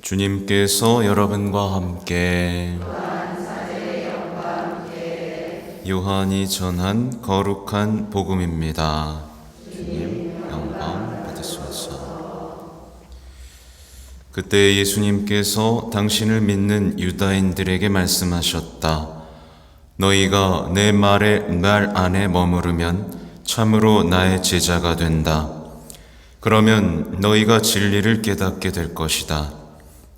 주님께서 여러분과 함께 요한이 전한 거룩한 복음입니다. 주님 영광 받으소서. 그때 예수님께서 당신을 믿는 유다인들에게 말씀하셨다. 너희가 내 말에 날 안에 머무르면 참으로 나의 제자가 된다. 그러면 너희가 진리를 깨닫게 될 것이다.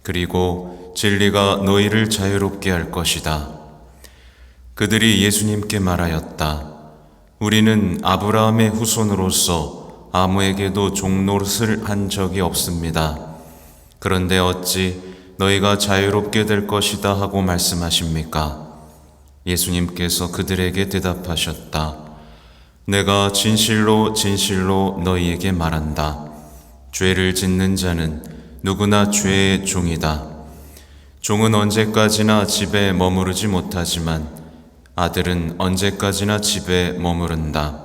그리고 진리가 너희를 자유롭게 할 것이다. 그들이 예수님께 말하였다. 우리는 아브라함의 후손으로서 아무에게도 종노릇을 한 적이 없습니다. 그런데 어찌 너희가 자유롭게 될 것이다 하고 말씀하십니까? 예수님께서 그들에게 대답하셨다. 내가 진실로 진실로 너희에게 말한다. 죄를 짓는 자는 누구나 죄의 종이다. 종은 언제까지나 집에 머무르지 못하지만 아들은 언제까지나 집에 머무른다.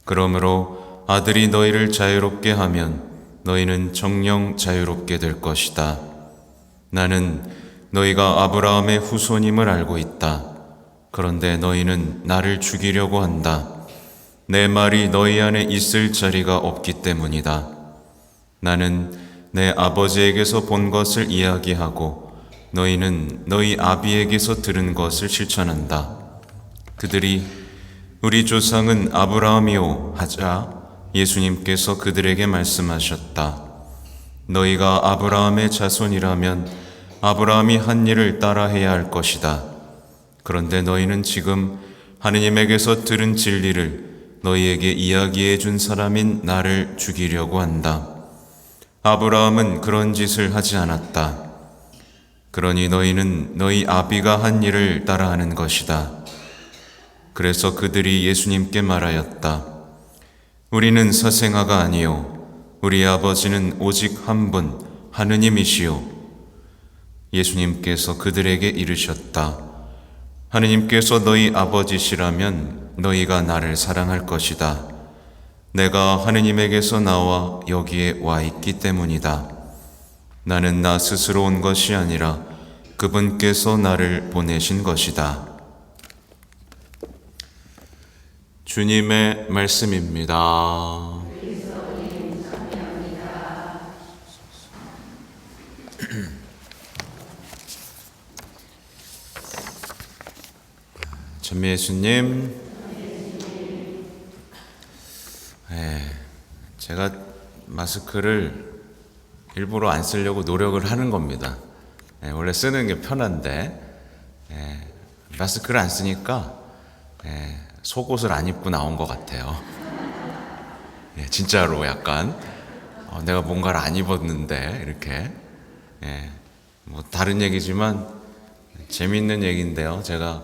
그러므로 아들이 너희를 자유롭게 하면 너희는 정녕 자유롭게 될 것이다. 나는 너희가 아브라함의 후손임을 알고 있다. 그런데 너희는 나를 죽이려고 한다. 내 말이 너희 안에 있을 자리가 없기 때문이다. 나는 내 아버지에게서 본 것을 이야기하고 너희는 너희 아비에게서 들은 것을 실천한다. 그들이 우리 조상은 아브라함이요 하자 예수님께서 그들에게 말씀하셨다. 너희가 아브라함의 자손이라면 아브라함이 한 일을 따라해야 할 것이다. 그런데 너희는 지금 하느님에게서 들은 진리를 너희에게 이야기해 준 사람인 나를 죽이려고 한다. 아브라함은 그런 짓을 하지 않았다. 그러니 너희는 너희 아비가 한 일을 따라하는 것이다. 그래서 그들이 예수님께 말하였다. 우리는 사생아가 아니요 우리 아버지는 오직 한 분 하느님이시요. 예수님께서 그들에게 이르셨다. 하느님께서 너희 아버지시라면 너희가 나를 사랑할 것이다. 내가 하느님에게서 나와 여기에 와 있기 때문이다. 나는 나 스스로 온 것이 아니라 그분께서 나를 보내신 것이다. 주님의 말씀입니다. 전 예수님, 제가 마스크를 일부러 안 쓰려고 노력을 하는 겁니다. 원래 쓰는 게 편한데 마스크를 안 쓰니까 속옷을 안 입고 나온 것 같아요. 진짜로 약간 내가 뭔가를 안 입었는데 이렇게 뭐 다른 얘기지만 재미있는 얘기인데요. 제가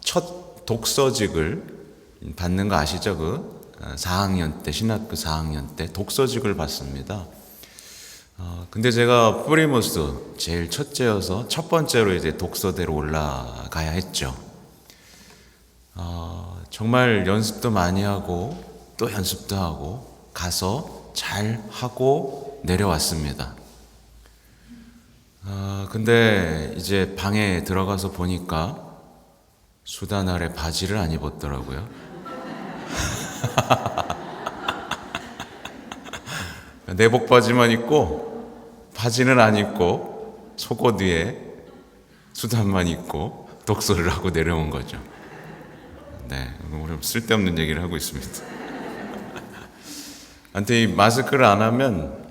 첫 독서직을 받는 거 아시죠? 4학년 때, 신학교 4학년 때 독서직을 받습니다. 근데 제가 프리모스 제일 첫째여서 첫 번째로 이제 독서대로 올라가야 했죠. 정말 연습도 많이 하고 또 연습도 하고 가서 잘 하고 내려왔습니다. 근데 이제 방에 들어가서 보니까 수단 아래 바지를 안 입었더라고요. 내복 바지만 입고 바지는 안 입고 속옷 위에 수단만 입고 독서를 하고 내려온 거죠. 쓸데없는 얘기를 하고 있습니다. 아무튼 이 마스크를 안 하면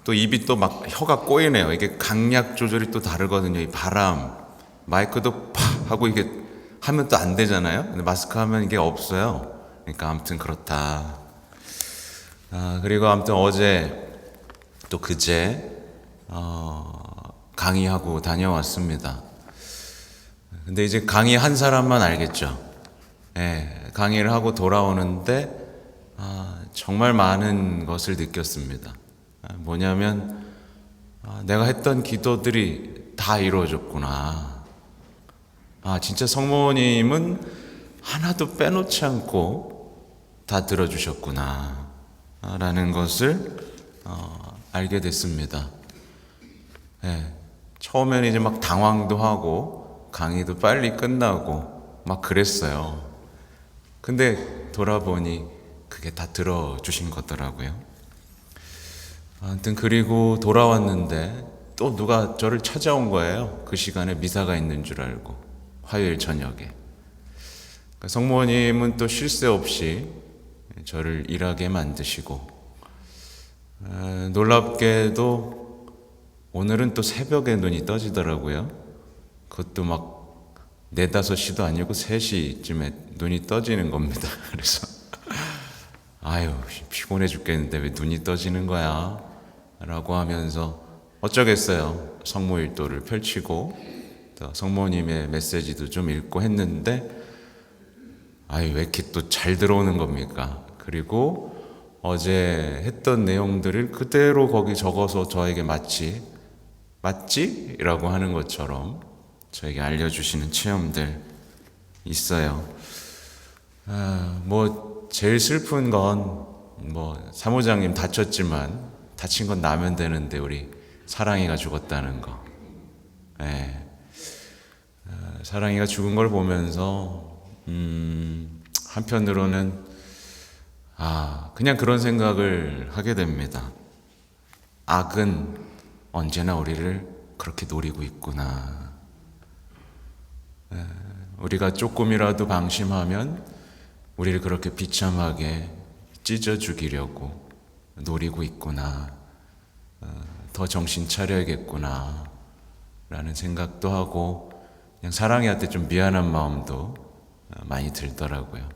또 입이 또 막 혀가 꼬이네요. 이게 강약 조절이 또 다르거든요. 이 바람, 마이크도 파 하고 이게 하면 또 안 되잖아요. 근데 마스크 하면 이게 없어요. 그러니까 아무튼 그렇다. 그리고 아무튼 어제 또 그제 강의하고 다녀왔습니다. 근데 이제 강의한 사람만 알겠죠. 강의를 하고 돌아오는데 정말 많은 것을 느꼈습니다. 뭐냐면 내가 했던 기도들이 다 이루어졌구나. 진짜 성모님은 하나도 빼놓지 않고 다 들어주셨구나 라는 것을 알게 됐습니다. 예, 처음에는 이제 막 당황도 하고 강의도 빨리 끝나고 막 그랬어요. 근데 돌아보니 그게 다 들어주신 거더라고요. 아무튼 그리고 돌아왔는데 또 누가 저를 찾아온 거예요. 그 시간에 미사가 있는 줄 알고, 화요일 저녁에. 그러니까 성모님은 또 쉴 새 없이 저를 일하게 만드시고, 놀랍게도 오늘은 또 새벽에 눈이 떠지더라고요. 그것도 막 4, 5시도 아니고 3시쯤에 눈이 떠지는 겁니다. 그래서 아유, 피곤해 죽겠는데 왜 눈이 떠지는 거야? 라고 하면서 어쩌겠어요. 성모일도를 펼치고 또 성모님의 메시지도 좀 읽고 했는데, 아유, 왜 이렇게 또 잘 들어오는 겁니까? 그리고 어제 했던 내용들을 그대로 거기 적어서 저에게 맞지? 라고 하는 것처럼 저에게 알려주시는 체험들 있어요. 뭐 제일 슬픈 건 뭐 사무장님 다쳤지만 다친 건 나면 되는데 우리 사랑이가 죽었다는 거. 예. 사랑이가 죽은 걸 보면서 한편으로는 그냥 그런 생각을 하게 됩니다. 악은 언제나 우리를 그렇게 노리고 있구나. 우리가 조금이라도 방심하면 우리를 그렇게 비참하게 찢어 죽이려고 노리고 있구나. 더 정신 차려야겠구나 라는 생각도 하고, 그냥 사랑이한테 좀 미안한 마음도 많이 들더라고요.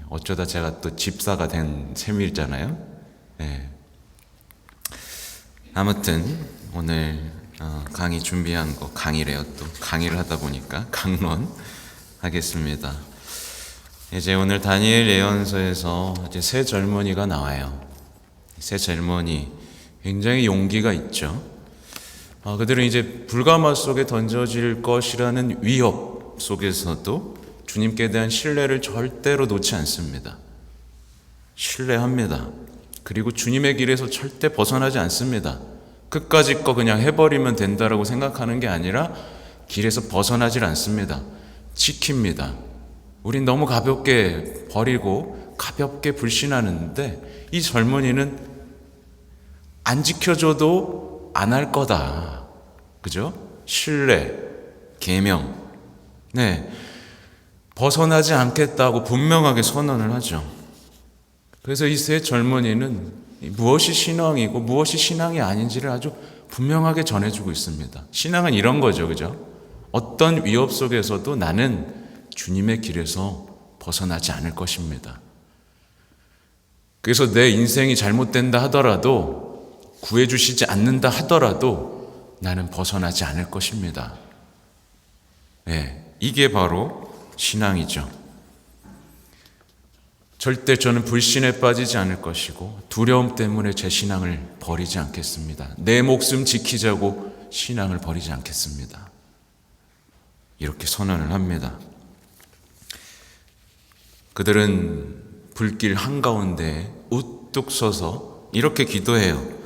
어쩌다 제가 또 집사가 된 셈이잖아요. 아무튼 오늘 강의 준비한 거, 강의래요. 또 강의를 하다 보니까 강론 하겠습니다. 이제 오늘 다니엘 예언서에서 이제 세 젊은이가 나와요. 세 젊은이 굉장히 용기가 있죠. 그들은 이제 불가마 속에 던져질 것이라는 위협 속에서도 주님께 대한 신뢰를 절대로 놓지 않습니다. 신뢰합니다. 그리고 주님의 길에서 절대 벗어나지 않습니다. 끝까지 거 그냥 해버리면 된다라고 생각하는 게 아니라 길에서 벗어나질 않습니다. 지킵니다. 우린 너무 가볍게 버리고 가볍게 불신하는데, 이 젊은이는 안 지켜줘도 안 할 거다. 그죠? 신뢰, 계명. 벗어나지 않겠다고 분명하게 선언을 하죠. 그래서 이 세 젊은이는 무엇이 신앙이고 무엇이 신앙이 아닌지를 아주 분명하게 전해주고 있습니다. 신앙은 이런 거죠. 그죠? 어떤 위협 속에서도 나는 주님의 길에서 벗어나지 않을 것입니다. 그래서 내 인생이 잘못된다 하더라도, 구해주시지 않는다 하더라도 나는 벗어나지 않을 것입니다. 이게 바로 신앙이죠. 절대 저는 불신에 빠지지 않을 것이고 두려움 때문에 제 신앙을 버리지 않겠습니다. 내 목숨 지키자고 신앙을 버리지 않겠습니다. 이렇게 선언을 합니다. 그들은 불길 한가운데 우뚝 서서 이렇게 기도해요.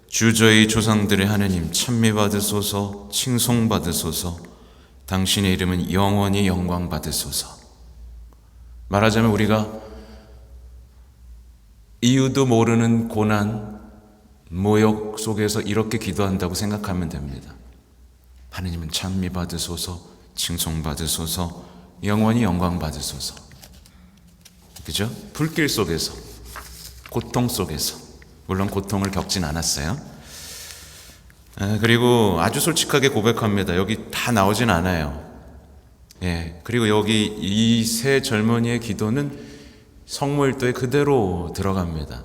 주 저희 조상들의 하느님 찬미받으소서, 칭송받으소서, 당신의 이름은 영원히 영광받으소서. 말하자면 우리가 이유도 모르는 고난, 모욕 속에서 이렇게 기도한다고 생각하면 됩니다. 하느님은 찬미받으소서, 칭송받으소서, 영원히 영광받으소서. 그죠? 불길 속에서, 고통 속에서, 물론 고통을 겪진 않았어요. 그리고 아주 솔직하게 고백합니다. 여기 다 나오진 않아요. 그리고 여기 이 세 젊은이의 기도는 성모일도에 그대로 들어갑니다.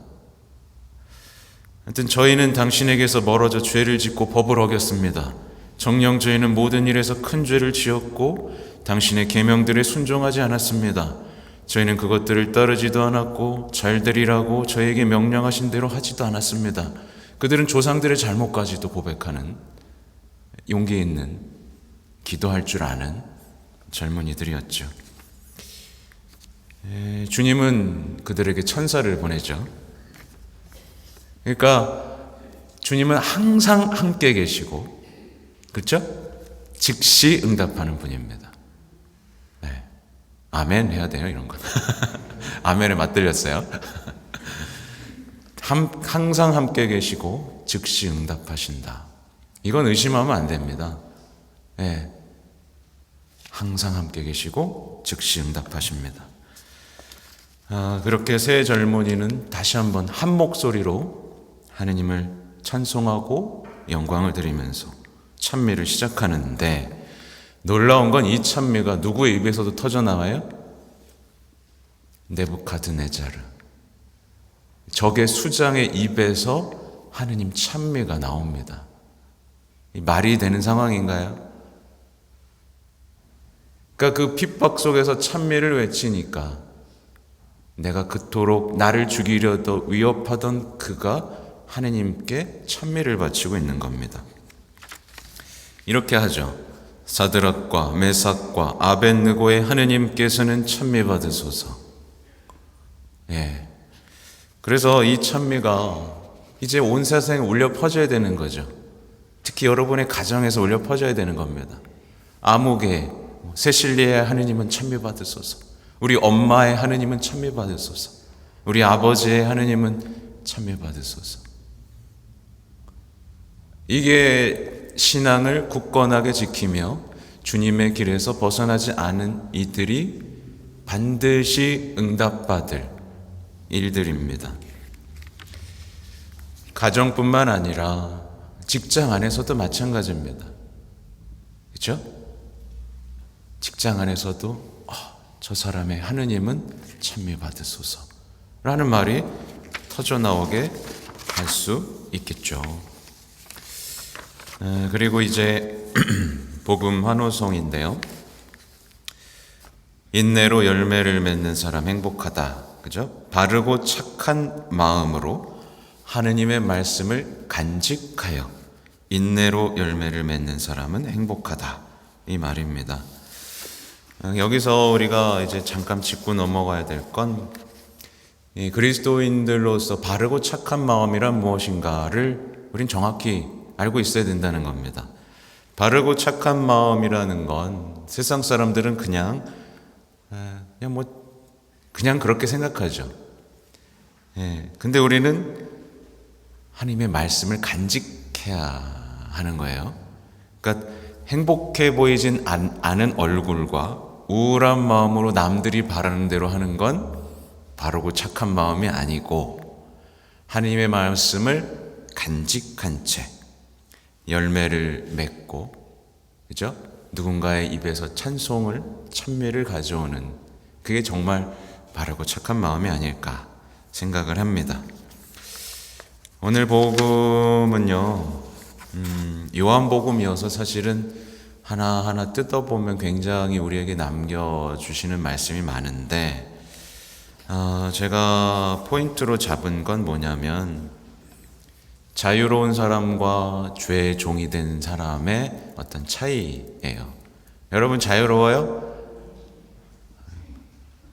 하여튼 저희는 당신에게서 멀어져 죄를 짓고 법을 어겼습니다. 정녕 저희는 모든 일에서 큰 죄를 지었고 당신의 계명들에 순종하지 않았습니다. 저희는 그것들을 따르지도 않았고 잘 되리라고 저에게 명령하신 대로 하지도 않았습니다. 그들은 조상들의 잘못까지도 고백하는 용기 있는, 기도할 줄 아는 젊은이들이었죠. 주님은 그들에게 천사를 보내죠. 그러니까 주님은 항상 함께 계시고, 그렇죠? 즉시 응답하는 분입니다. 네. 아멘 해야 돼요, 이런 건. 아멘에 맞들렸어요. 항상 함께 계시고 즉시 응답하신다. 이건 의심하면 안 됩니다. 네. 항상 함께 계시고 즉시 응답하십니다. 그렇게 세 젊은이는 다시 한번 한 목소리로 하느님을 찬송하고 영광을 드리면서 찬미를 시작하는데, 놀라운 건 이 찬미가 누구의 입에서도 터져나와요? 네부카드네자르, 적의 수장의 입에서 하느님 찬미가 나옵니다. 말이 되는 상황인가요? 그러니까 그 핍박 속에서 찬미를 외치니까 내가 그토록 나를 죽이려도 위협하던 그가 하느님께 찬미를 바치고 있는 겁니다. 이렇게 하죠. 사드락과 메삭과 아벳느고의 하느님께서는 찬미 받으소서. 예. 그래서 이 찬미가 이제 온 세상에 울려 퍼져야 되는 거죠. 특히 여러분의 가정에서 울려 퍼져야 되는 겁니다. 아무개, 세실리의 하느님은 찬미 받으소서. 우리 엄마의 하느님은 찬미 받으소서. 우리 아버지의 하느님은 찬미 받으소서. 이게 신앙을 굳건하게 지키며 주님의 길에서 벗어나지 않은 이들이 반드시 응답받을 일들입니다. 가정뿐만 아니라 직장 안에서도 마찬가지입니다. 그렇죠? 직장 안에서도 저 사람의 하느님은 찬미 받으소서 라는 말이 터져 나오게 할 수 있겠죠. 그리고 이제 복음 환호성인데요. 인내로 열매를 맺는 사람 행복하다. 그죠? 바르고 착한 마음으로 하느님의 말씀을 간직하여 인내로 열매를 맺는 사람은 행복하다. 이 말입니다. 여기서 우리가 이제 잠깐 짚고 넘어가야 될 건, 그리스도인들로서 바르고 착한 마음이란 무엇인가를 우린 정확히 알고 있어야 된다는 겁니다. 바르고 착한 마음이라는 건 세상 사람들은 그냥 그렇게 생각하죠. 근데 우리는 하나님의 말씀을 간직해야 하는 거예요. 그러니까 행복해 보이진 않은 얼굴과 우울한 마음으로 남들이 바라는 대로 하는 건 바르고 착한 마음이 아니고, 하나님의 말씀을 간직한 채 열매를 맺고, 그죠? 누군가의 입에서 찬미를 가져오는, 그게 정말 바르고 착한 마음이 아닐까 생각을 합니다. 오늘 복음은요, 요한복음이어서 사실은 하나하나 뜯어보면 굉장히 우리에게 남겨주시는 말씀이 많은데, 제가 포인트로 잡은 건 뭐냐면, 자유로운 사람과 죄의 종이 된 사람의 어떤 차이예요. 여러분 자유로워요?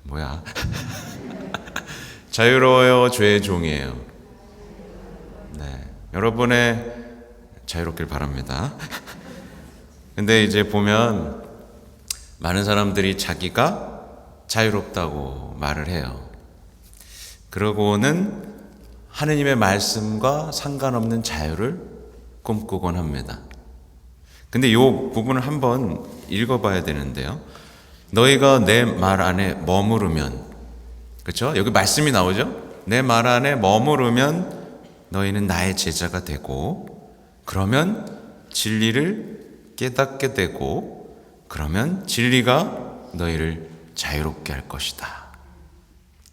뭐야? 자유로워요? 죄의 종이에요? 네, 여러분의 자유롭길 바랍니다. 근데 이제 보면 많은 사람들이 자기가 자유롭다고 말을 해요. 그러고는 하느님의 말씀과 상관없는 자유를 꿈꾸곤 합니다. 근데 이 부분을 한번 읽어봐야 되는데요. 너희가 내 말 안에 머무르면, 그렇죠? 여기 말씀이 나오죠? 내 말 안에 머무르면 너희는 나의 제자가 되고, 그러면 진리를 깨닫게 되고, 그러면 진리가 너희를 자유롭게 할 것이다.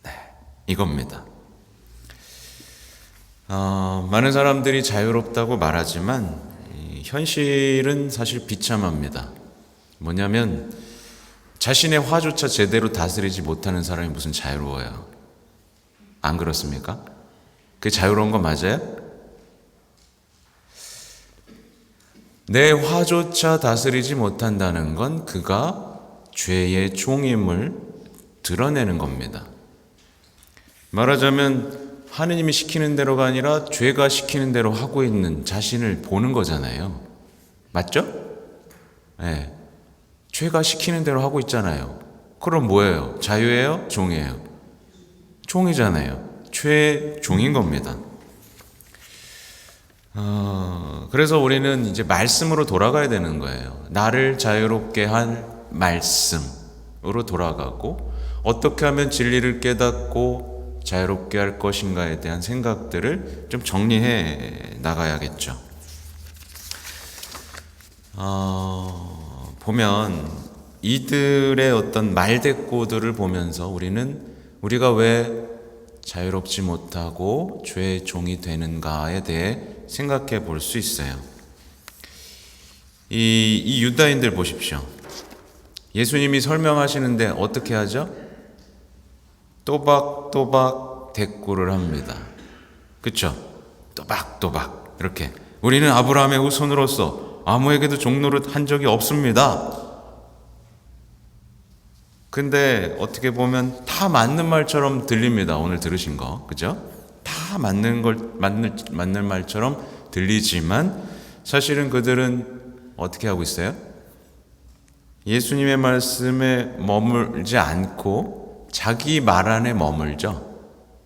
네, 이겁니다. 많은 사람들이 자유롭다고 말하지만 현실은 사실 비참합니다. 뭐냐면 자신의 화조차 제대로 다스리지 못하는 사람이 무슨 자유로워요? 안 그렇습니까? 그게 자유로운 거 맞아요? 내 화조차 다스리지 못한다는 건 그가 죄의 종임을 드러내는 겁니다. 말하자면 하느님이 시키는 대로가 아니라 죄가 시키는 대로 하고 있는 자신을 보는 거잖아요. 맞죠? 네. 죄가 시키는 대로 하고 있잖아요. 그럼 뭐예요? 자유예요? 종이에요? 종이잖아요. 죄의 종인 겁니다. 그래서 우리는 이제 말씀으로 돌아가야 되는 거예요. 나를 자유롭게 한 말씀으로 돌아가고, 어떻게 하면 진리를 깨닫고 자유롭게 할 것인가에 대한 생각들을 좀 정리해 나가야겠죠. 보면 이들의 어떤 말대꾸들을 보면서 우리가 왜 자유롭지 못하고 죄의 종이 되는가에 대해 생각해 볼 수 있어요. 이 유다인들 보십시오. 예수님이 설명하시는데 어떻게 하죠? 또박또박 대꾸를 합니다. 그렇죠? 또박또박 이렇게. 우리는 아브라함의 후손으로서 아무에게도 종노릇 한 적이 없습니다. 근데 어떻게 보면 다 맞는 말처럼 들립니다. 오늘 들으신 거, 그죠? 다 맞는 말처럼 들리지만 사실은 그들은 어떻게 하고 있어요? 예수님의 말씀에 머물지 않고 자기 말 안에 머물죠.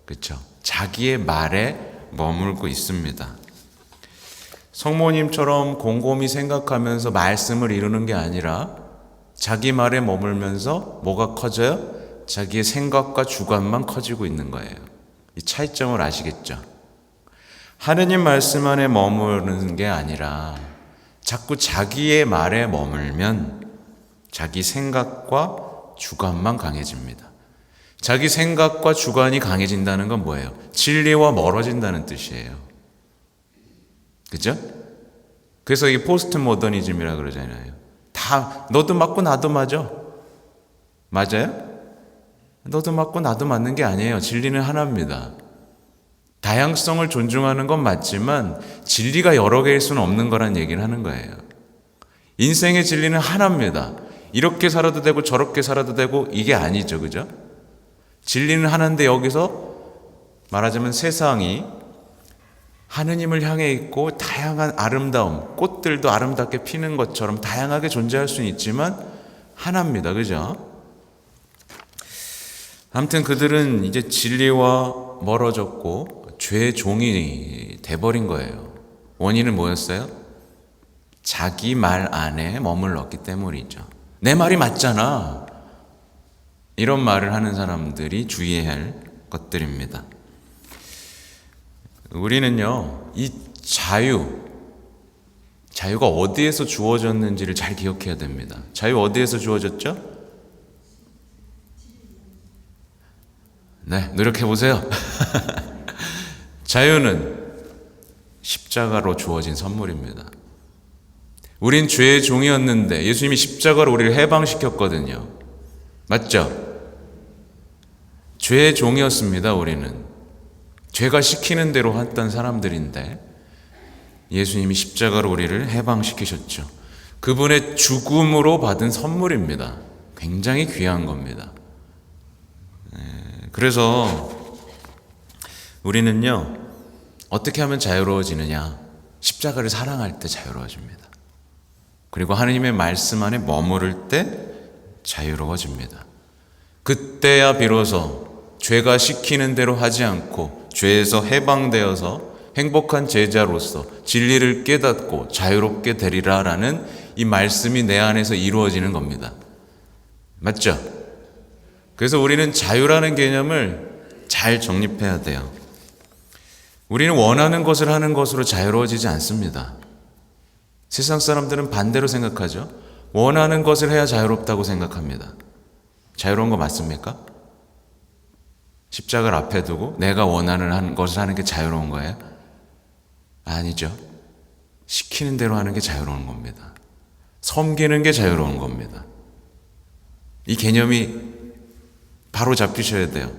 그렇죠? 자기의 말에 머물고 있습니다. 성모님처럼 곰곰이 생각하면서 말씀을 이루는 게 아니라 자기 말에 머물면서 뭐가 커져요? 자기의 생각과 주관만 커지고 있는 거예요. 이 차이점을 아시겠죠? 하느님 말씀 안에 머무르는 게 아니라 자꾸 자기의 말에 머물면 자기 생각과 주관만 강해집니다. 자기 생각과 주관이 강해진다는 건 뭐예요? 진리와 멀어진다는 뜻이에요. 그죠? 그래서 이게 포스트 모더니즘이라 그러잖아요. 다 너도 맞고 나도 맞아. 맞아요? 너도 맞고 나도 맞는 게 아니에요. 진리는 하나입니다. 다양성을 존중하는 건 맞지만 진리가 여러 개일 수는 없는 거란 얘기를 하는 거예요. 인생의 진리는 하나입니다. 이렇게 살아도 되고 저렇게 살아도 되고 이게 아니죠. 그죠? 진리는 하나인데 여기서 말하자면 세상이 하느님을 향해 있고 다양한 아름다움, 꽃들도 아름답게 피는 것처럼 다양하게 존재할 수는 있지만 하나입니다. 그죠? 아무튼 그들은 이제 진리와 멀어졌고 죄의 종이 돼버린 거예요. 원인은 뭐였어요? 자기 말 안에 머물렀기 때문이죠. 내 말이 맞잖아. 이런 말을 하는 사람들이 주의해야 할 것들입니다. 우리는요, 이 자유가 어디에서 주어졌는지를 잘 기억해야 됩니다. 자유 어디에서 주어졌죠? 네, 노력해 보세요. 자유는 십자가로 주어진 선물입니다. 우린 죄의 종이었는데 예수님이 십자가로 우리를 해방시켰거든요. 맞죠? 죄의 종이었습니다. 우리는 죄가 시키는 대로 했던 사람들인데 예수님이 십자가로 우리를 해방시키셨죠. 그분의 죽음으로 받은 선물입니다. 굉장히 귀한 겁니다. 그래서 우리는요, 어떻게 하면 자유로워지느냐? 십자가를 사랑할 때 자유로워집니다. 그리고 하느님의 말씀 안에 머무를 때 자유로워집니다. 그때야 비로소 죄가 시키는 대로 하지 않고 죄에서 해방되어서 행복한 제자로서 진리를 깨닫고 자유롭게 되리라라는 이 말씀이 내 안에서 이루어지는 겁니다. 맞죠? 그래서 우리는 자유라는 개념을 잘 정립해야 돼요. 우리는 원하는 것을 하는 것으로 자유로워지지 않습니다. 세상 사람들은 반대로 생각하죠. 원하는 것을 해야 자유롭다고 생각합니다. 자유로운 거 맞습니까? 십자가를 앞에 두고 내가 원하는 것을 하는 게 자유로운 거예요? 아니죠. 시키는 대로 하는 게 자유로운 겁니다. 섬기는 게 자유로운 겁니다. 이 개념이 바로 잡히셔야 돼요.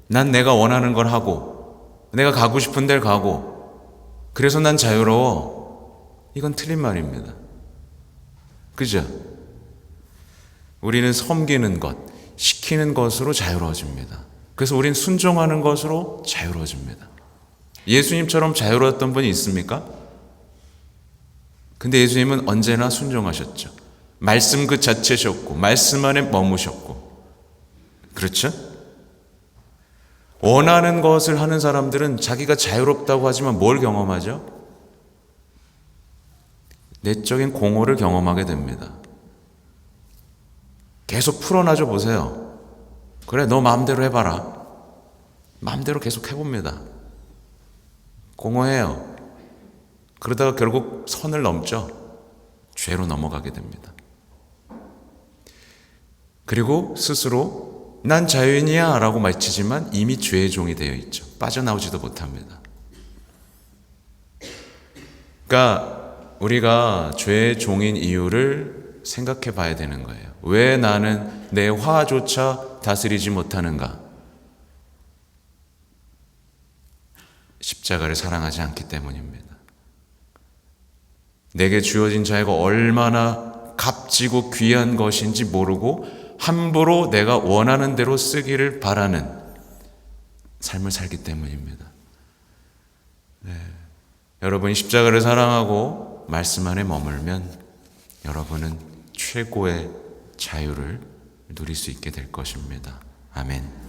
난 내가 원하는 걸 하고 내가 가고 싶은 데를 가고 그래서 난 자유로워. 이건 틀린 말입니다. 그죠? 우리는 섬기는 것, 시키는 것으로 자유로워집니다. 그래서 우리는 순종하는 것으로 자유로워집니다. 예수님처럼 자유로웠던 분이 있습니까? 근데 예수님은 언제나 순종하셨죠. 말씀 그 자체셨고 말씀 안에 머무셨고. 그렇죠? 원하는 것을 하는 사람들은 자기가 자유롭다고 하지만 뭘 경험하죠? 내적인 공허를 경험하게 됩니다. 계속 풀어놔줘 보세요. 그래, 너 마음대로 해봐라. 마음대로 계속 해봅니다. 공허해요. 그러다가 결국 선을 넘죠. 죄로 넘어가게 됩니다. 그리고 스스로 난 자유인이야 라고 말치지만 이미 죄의 종이 되어 있죠. 빠져나오지도 못합니다. 그러니까 우리가 죄의 종인 이유를 생각해 봐야 되는 거예요. 왜 나는 내 화조차 다스리지 못하는가? 십자가를 사랑하지 않기 때문입니다. 내게 주어진 자유가 얼마나 값지고 귀한 것인지 모르고 함부로 내가 원하는 대로 쓰기를 바라는 삶을 살기 때문입니다. 여러분이 십자가를 사랑하고 말씀 안에 머물면 여러분은 최고의 자유를 누릴 수 있게 될 것입니다. 아멘.